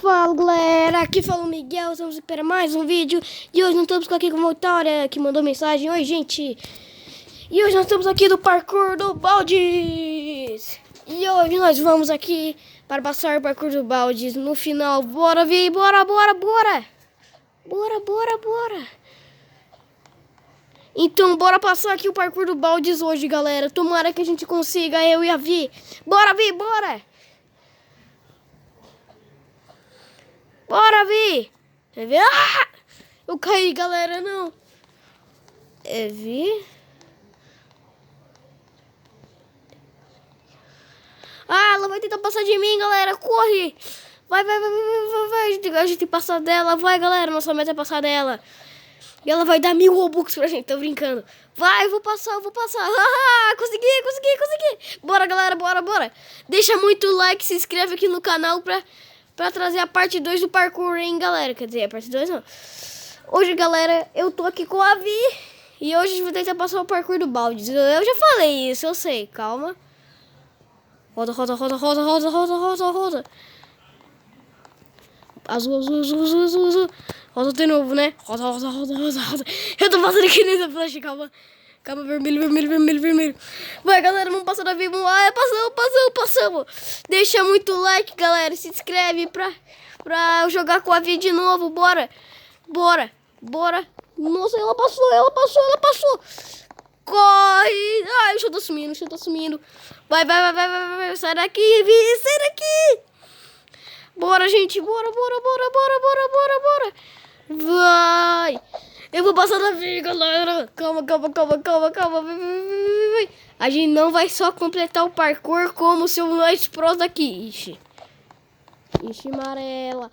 Fala galera, aqui fala o Miguel, estamos aqui para mais um vídeo. E hoje nós estamos aqui com a Vitória, que mandou mensagem. Oi gente, e hoje nós estamos aqui do parkour do Baldes. E hoje nós vamos aqui para passar o parkour do Baldes. No final, bora vir, bora. Então bora passar aqui o parkour do Baldes hoje, galera. Tomara que a gente consiga, eu e a Vi. Bora Vi, bora. Bora, Vi! É Vi? Ah! Eu caí, galera, não. É Vi? Ah, ela vai tentar passar de mim, galera. Corre! Vai. A gente tem que passar dela. Vai, galera. Nossa meta é passar dela. E ela vai dar 1000 Robux pra gente. Tô brincando. Vai, eu vou passar. Ah, consegui. Bora, galera, bora. Deixa muito like, se inscreve aqui no canal pra trazer a parte 2 do parkour, hein, galera. Quer dizer, a parte 2 não. Hoje, galera, eu tô aqui com a Vi. E hoje a gente vai tentar passar o parkour do Baldes. Eu já falei isso, eu sei. Calma. Roda. Azul. Roda de novo, né? Roda. Eu tô passando aqui nessa flash, calma. Calma, vermelho. Vai, galera, vamos passar na vida. Passamos. Deixa muito like, galera. Se inscreve pra eu jogar com a vida de novo. Bora. Nossa, ela passou. Corre. Ai, o chão tá sumindo. Vai. Sai daqui, Vi. Sai daqui. Bora, gente. Bora. Vai. Eu vou passar na vida, galera. Calma. Vai. A gente não vai só completar o parkour como se nós pros daqui. Ixi, amarela.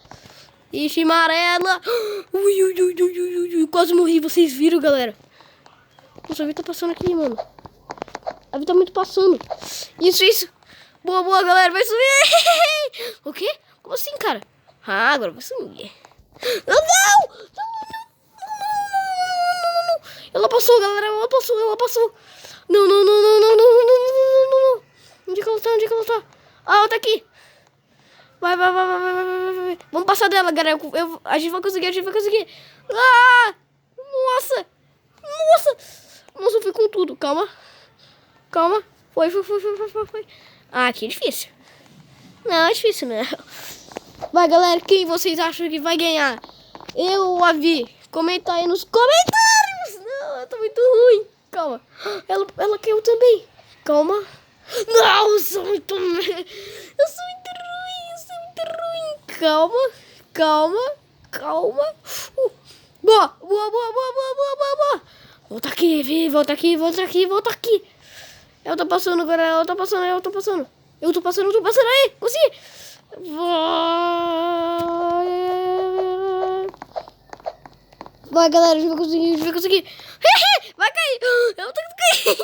Ui. Quase morri. Vocês viram, galera? Nossa, a vida tá passando aqui, mano. A vida tá muito passando. Isso. Boa, galera. Vai subir. O quê? Como assim, cara? Ah, agora vai subir. Não! Ela passou, galera. Ela passou. Não. Onde que ela tá? Ah, ela tá aqui. Vai. Vamos passar dela, galera. A gente vai conseguir. Ah! Nossa, eu fui com tudo. Calma. Foi. Ah, aqui é difícil. Não, é difícil, né? Vai, galera. Quem vocês acham que vai ganhar? Eu ou a Vi? Comenta aí nos comentários. Não, eu tô muito ruim. Calma. Ela caiu também. Calma. Não, eu sou muito ruim. Calma. Boa. Volta aqui, Vi. Volta aqui. Ela tá passando, galera. Eu tô passando aí. Consegui. Vai, galera, a gente vai conseguir. Vai cair. Eu tô caindo.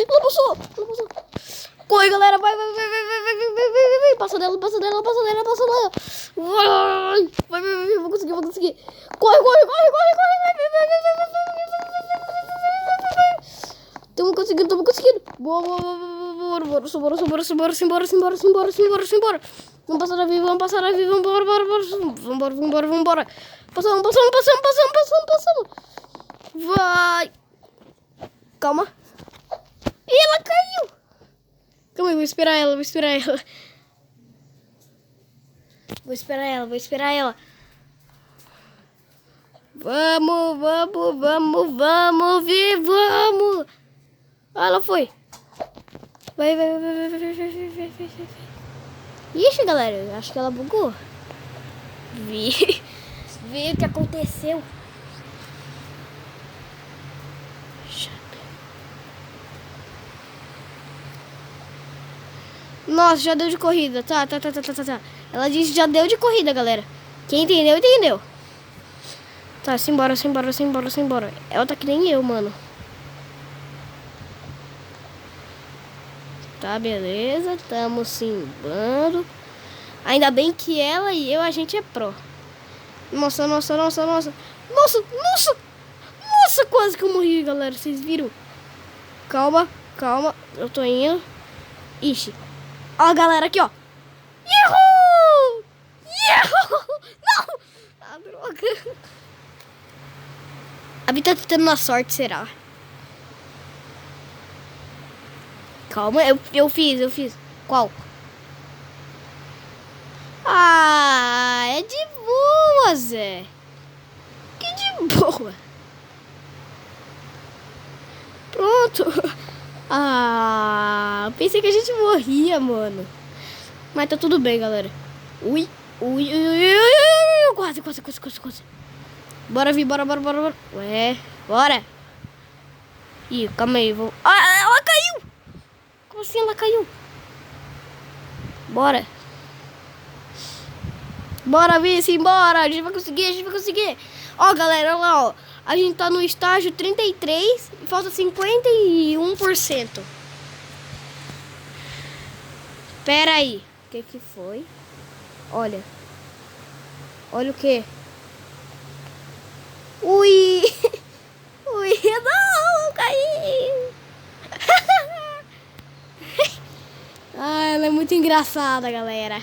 Ela passou. Corre, galera, vai. Passa dela. Vai, vou conseguir. Corre. Tamo conseguindo. Boa. Bora. Vamos passar a vida, vambora. Passamos. Vai. Calma. Ih, ela caiu. Calma aí, vou esperar ela. Vamos, Vi, vamos. Ah, ela foi. Vai. Ixi, galera, eu acho que ela bugou. Vi o que aconteceu. Nossa, já deu de corrida. Tá. Ela disse que já deu de corrida, galera. Quem entendeu. Tá, simbora. Ela tá que nem eu, mano. Tá, beleza. Tamo simbando. Ainda bem que ela e eu, a gente é pró. Nossa. Nossa, quase que eu morri, galera. Vocês viram? Calma. Calma, eu tô indo. Ixi. Ó a galera aqui, ó. Yahoo! Yahoo! Não! Ah, droga. A vida tá tendo uma sorte, será? Calma, eu fiz. Qual? Ah, é de boa, Zé. Que de boa. Pronto. Ah, pensei que a gente morria, mano. Mas tá tudo bem, galera. Ui. Quase. Bora vir, bora. Ué, bora. Ih, calma aí, vou... Ah, ela caiu. Como assim ela caiu? Bora. Bora, Vice, embora. A gente vai conseguir. Ó, galera, olha lá, ó. A gente tá no estágio 33 e falta 51%. Pera aí. O que foi? Olha. Olha o que? Ui. Ui, não, caí. Ah, ela é muito engraçada, galera.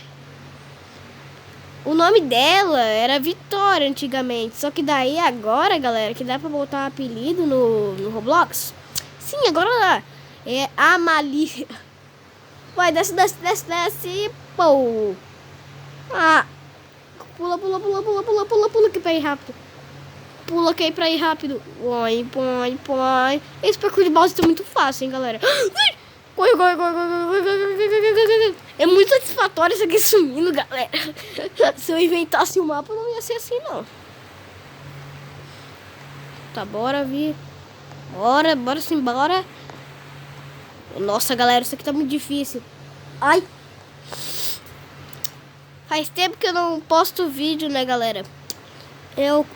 O nome dela era Vitória antigamente. Só que daí agora, galera, que dá pra botar um apelido no Roblox. Sim, agora dá. É Amalia. Vai, desce, pô. Ah. Pula aqui pra ir rápido. Pula aqui pra ir rápido. Põe. Esse parkour de balde tá muito fácil, hein, galera. Corre. É muito satisfatório isso aqui sumindo, galera. Se eu inventasse o mapa, não ia ser assim, não. Tá, bora vir. Bora sim, bora. Nossa, galera, isso aqui tá muito difícil. Ai. Faz tempo que eu não posto vídeo, né, galera?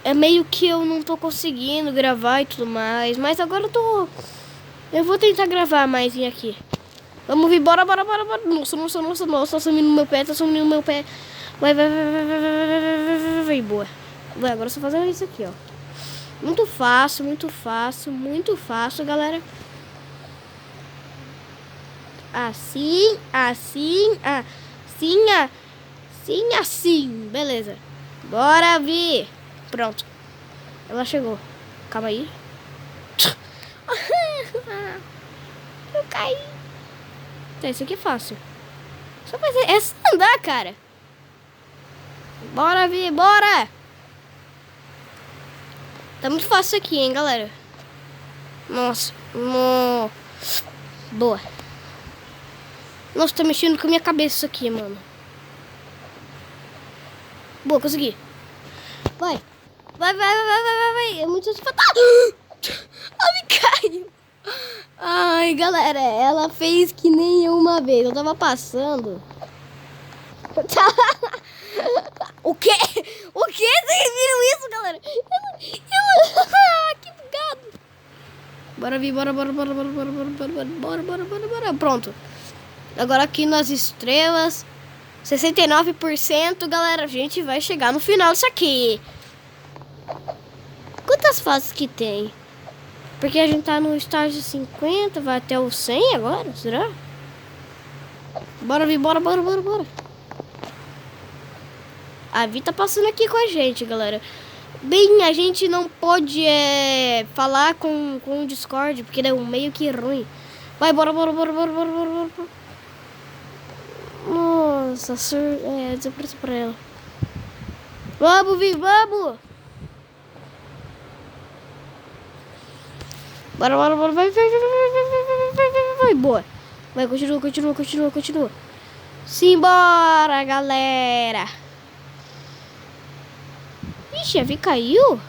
É meio que eu não tô conseguindo gravar e tudo mais. Mas agora eu vou tentar gravar mais aqui. Vamos vir, bora. Nossa, sumindo no meu pé, Vai, boa. Vai, agora eu tô fazendo isso aqui, ó. Muito fácil, galera. Assim. Beleza. Bora vir. Pronto. Ela chegou. Calma aí. Eu caí. Tá, isso aqui é fácil. Só fazer. É só andar, cara. Bora vir, bora. Tá muito fácil aqui, hein, galera. Nossa. Boa. Nossa, tá mexendo com a minha cabeça isso aqui, mano. Boa, consegui. Vai. É muito satisfatório. Ela me caiu. Ai, galera, ela fez que nem eu uma vez. Eu tava passando. O quê? Vocês viram isso, galera? Que bugado. Bora vir, bora. Pronto. Agora aqui nas estrelas. 69%, galera. A gente vai chegar no final disso aqui. Quantas fases que tem? Porque a gente tá no estágio 50, vai até o 100 agora, será? Bora vir, bora. A Vi tá passando aqui com a gente, galera. Bem, a gente não pode falar com o Discord, porque é meio que ruim. Vai, bora. Nossa, desapareceu pra ela. Vamos, Vi, vamos! Bora, vai, boa. Vai, continua. Simbora, galera. Ixi, a Vi caiu?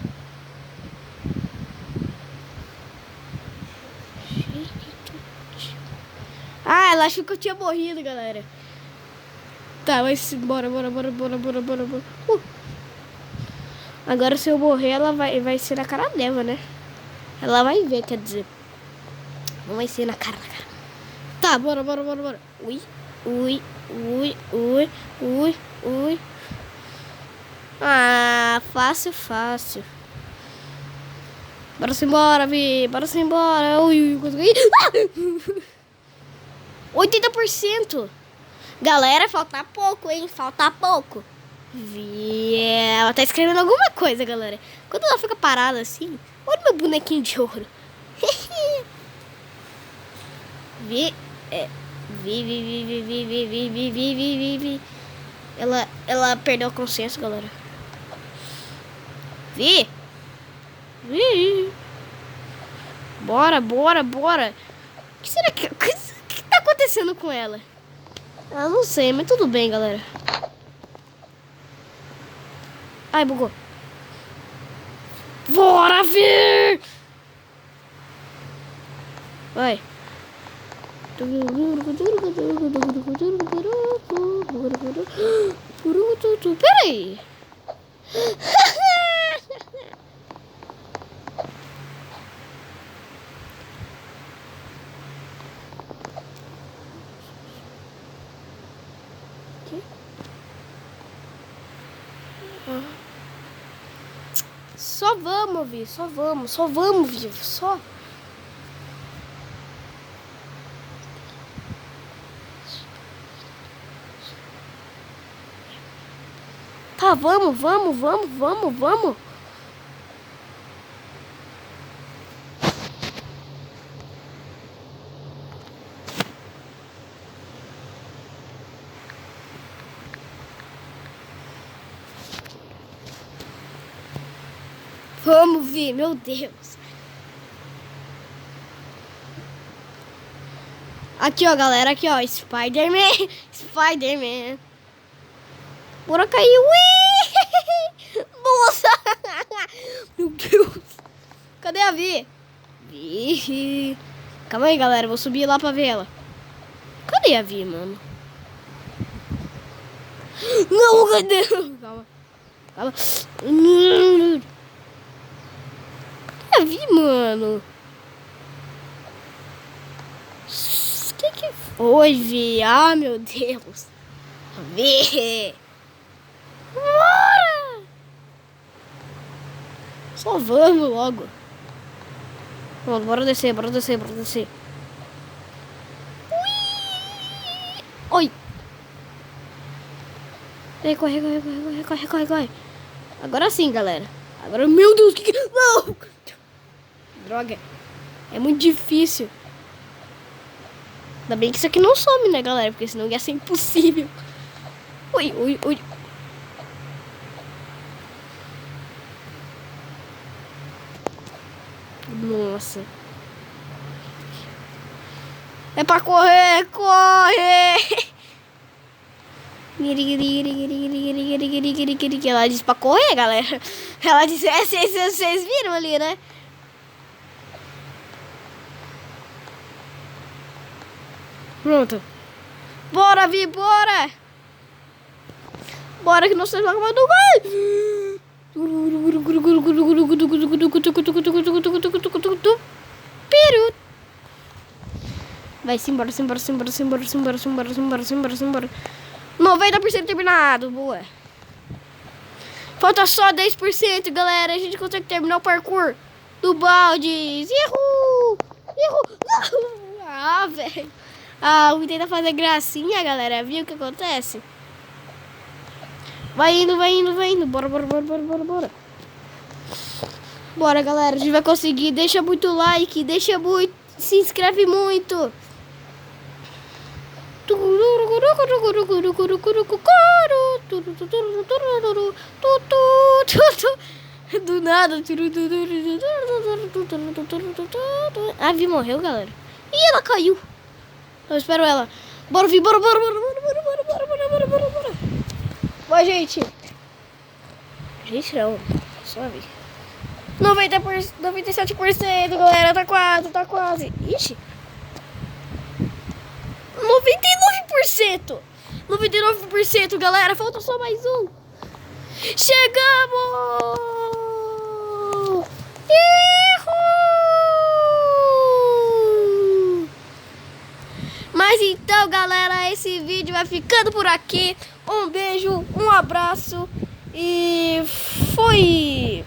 Ah, ela achou que eu tinha morrido, galera. Tá, mas bora. Agora se eu morrer, ela vai ser na cara dela, né? Ela vai ver, quer dizer. Não vai ser na cara. Tá, bora. Ui. Ah, fácil. Bora se embora, Vi. Bora se embora. Ui, consegui. 80%. Galera, falta pouco, hein? Falta pouco. Vi. Ela tá escrevendo alguma coisa, galera. Quando ela fica parada assim, olha meu bonequinho de ouro. Vi. Vi. Ela perdeu o consenso, galera. Vi. Bora. O que será que tá acontecendo com ela? Eu não sei, mas tudo bem, galera. Ai, bugou. Bora ver! Vai. Peraí. Só vamos, Vi. Só vamos, Vi. Só. Tá, vamos. Vamos, Vi, meu Deus. Aqui, ó, galera, aqui, ó, Spider-Man. Bora cair, ui! Nossa! Meu Deus! Cadê a Vi? Vi! Calma aí, galera, vou subir lá pra ver ela. Cadê a Vi, mano? Não, cadê? Calma. Cadê a Vi, mano? Que foi, Vi? Ah, meu Deus! Vi! Bora! Só vamos logo. Pronto, bora descer. Ui! Oi! Ei, corre. Agora sim, galera. Agora, meu Deus, que... Não! Droga. É muito difícil. Ainda bem que isso aqui não some, né, galera? Porque senão ia ser impossível. Ui. Nossa. É pra correr, corre! Ela disse pra correr, galera. Ela disse, vocês viram ali, né? Pronto. Bora, Vi, bora! Bora que nós estamos acabando do gol! Peru. Vai, simbora. 90% terminado, boa. Falta só 10%, galera. A gente consegue terminar o parkour do balde. Errou! Ah, velho. Ah, eu tentei fazer gracinha, galera. Viu o que acontece? Vai indo. Bora. Bora, galera. A gente vai conseguir. Deixa muito like. Se inscreve muito. Do nada. A Vi morreu, galera. Ih, ela caiu. Eu espero ela. Bora, Vi, bora. Vai, gente. Gente, não. Só Vi. 97%, galera. Tá quase. Ixi. 99%, galera. Falta só mais um. Chegamos! Uhul! Mas então, galera, esse vídeo vai ficando por aqui. Um beijo, um abraço e fui!